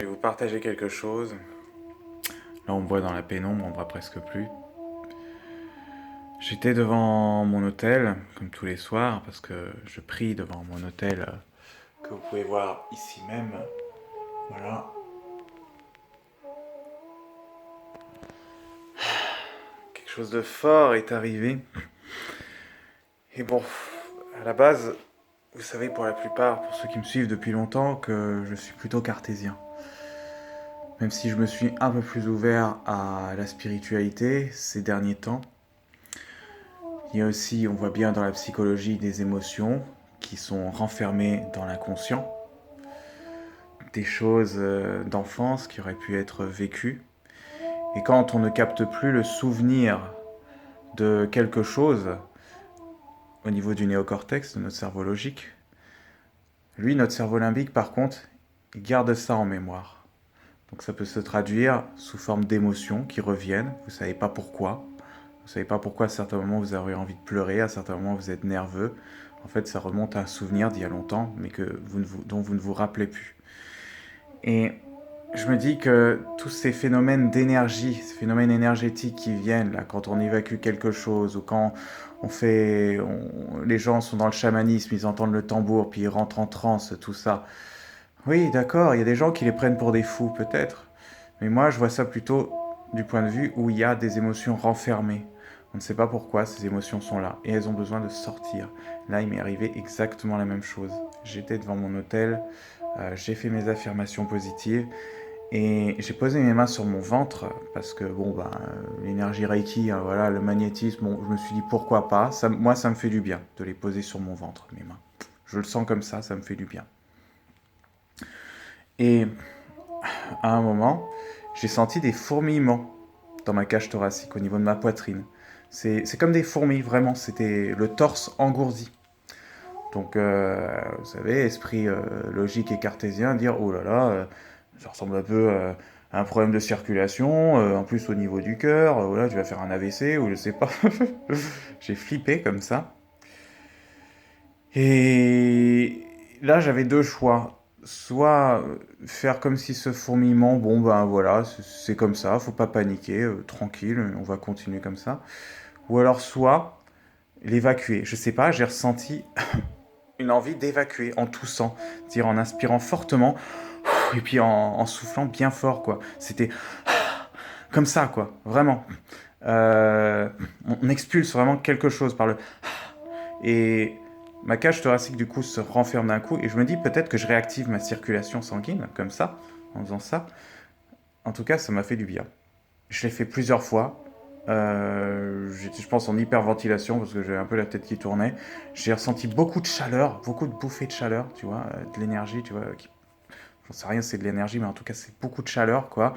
vais vous partager quelque chose. Là, on me voit dans la pénombre, on me voit presque plus. J'étais devant mon hôtel, comme tous les soirs, parce que je prie devant mon hôtel, que vous pouvez voir ici même. Voilà. Quelque chose de fort est arrivé. Et bon, à la base, vous savez pour la plupart, pour ceux qui me suivent depuis longtemps, que je suis plutôt cartésien. Même si je me suis un peu plus ouvert à la spiritualité ces derniers temps. Il y a aussi, on voit bien dans la psychologie, des émotions qui sont renfermées dans l'inconscient, des choses d'enfance qui auraient pu être vécues. Et quand on ne capte plus le souvenir de quelque chose au niveau du néocortex, de notre cerveau logique, lui, notre cerveau limbique, par contre, il garde ça en mémoire. Donc ça peut se traduire sous forme d'émotions qui reviennent, vous ne savez pas pourquoi. Vous ne savez pas pourquoi à certains moments vous avez envie de pleurer, à certains moments vous êtes nerveux. En fait, ça remonte à un souvenir d'il y a longtemps, mais dont vous ne vous rappelez plus. Et je me dis que tous ces phénomènes d'énergie, ces phénomènes énergétiques qui viennent là, quand on évacue quelque chose, ou quand les gens sont dans le chamanisme, ils entendent le tambour, puis ils rentrent en transe, tout ça. Oui, d'accord, il y a des gens qui les prennent pour des fous, peut-être. Mais moi, je vois ça plutôt du point de vue où il y a des émotions renfermées. On ne sait pas pourquoi ces émotions sont là et elles ont besoin de sortir. Là, il m'est arrivé exactement la même chose. J'étais devant mon hôtel, j'ai fait mes affirmations positives et j'ai posé mes mains sur mon ventre parce que bon, bah, l'énergie Reiki, hein, voilà, le magnétisme, bon, je me suis dit pourquoi pas. Moi, ça me fait du bien de les poser sur mon ventre, mes mains. Je le sens comme ça me fait du bien. Et à un moment, j'ai senti des fourmillements dans ma cage thoracique, au niveau de ma poitrine. C'est comme des fourmis, vraiment, c'était le torse engourdi. Donc, vous savez, esprit logique et cartésien, dire oh là là, ça ressemble un peu à un problème de circulation, en plus au niveau du cœur, voilà, tu vas faire un AVC ou je sais pas. J'ai flippé comme ça. Et là, j'avais deux choix. Soit faire comme si ce fourmillement, bon ben voilà, c'est comme ça, faut pas paniquer, tranquille, on va continuer comme ça. Ou alors soit l'évacuer. Je sais pas, j'ai ressenti une envie d'évacuer en toussant, c'est-à-dire en inspirant fortement et puis en soufflant bien fort quoi. C'était comme ça quoi, vraiment. On expulse vraiment quelque chose par le et ma cage thoracique du coup se renferme d'un coup et je me dis peut-être que je réactive ma circulation sanguine comme ça en faisant ça. En tout cas, ça m'a fait du bien. Je l'ai fait plusieurs fois. J'étais, je pense, en hyperventilation parce que j'avais un peu la tête qui tournait. J'ai ressenti beaucoup de chaleur, beaucoup de bouffées de chaleur, tu vois, de l'énergie, tu vois. J'en sais rien, c'est de l'énergie, mais en tout cas, c'est beaucoup de chaleur, quoi.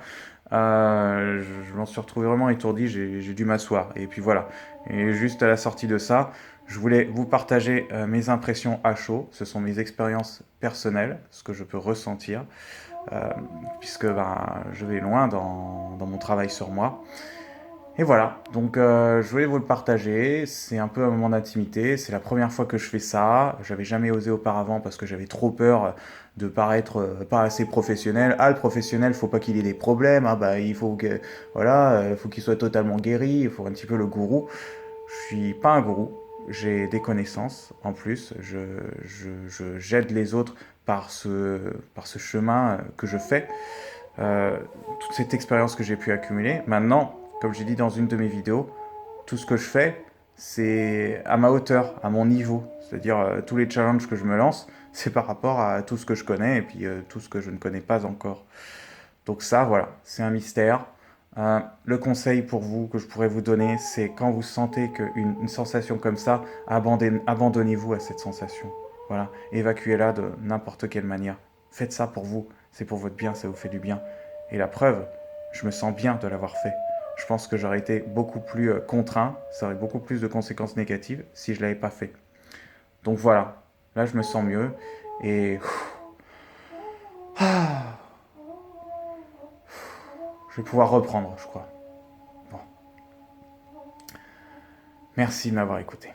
Je m'en suis retrouvé vraiment étourdi, j'ai dû m'asseoir. Et puis voilà. Et juste à la sortie de ça, je voulais vous partager mes impressions à chaud. Ce sont mes expériences personnelles, ce que je peux ressentir, euh, puisque ben, je vais loin dans mon travail sur moi. Et voilà, donc je voulais vous le partager, c'est un peu un moment d'intimité, c'est la première fois que je fais ça, j'avais jamais osé auparavant parce que j'avais trop peur de paraître pas assez professionnel. Ah, le professionnel, faut pas qu'il ait des problèmes, ah bah il faut que voilà, faut qu'il soit totalement guéri, il faut un petit peu le gourou. Je suis pas un gourou, j'ai des connaissances en plus, j'aide les autres par ce chemin que je fais, euh, toute cette expérience que j'ai pu accumuler. Maintenant, comme j'ai dit dans une de mes vidéos, tout ce que je fais, c'est à ma hauteur, à mon niveau. C'est-à-dire tous les challenges que je me lance, c'est par rapport à tout ce que je connais et puis tout ce que je ne connais pas encore. Donc ça, voilà, c'est un mystère. Le conseil pour vous que je pourrais vous donner, c'est quand vous sentez une sensation comme ça, abandonnez-vous à cette sensation. Voilà, évacuez-la de n'importe quelle manière. Faites ça pour vous, c'est pour votre bien, ça vous fait du bien. Et la preuve, je me sens bien de l'avoir fait. Je pense que j'aurais été beaucoup plus contraint, ça aurait beaucoup plus de conséquences négatives si je ne l'avais pas fait. Donc voilà, là je me sens mieux et je vais pouvoir reprendre, je crois. Bon, merci de m'avoir écouté.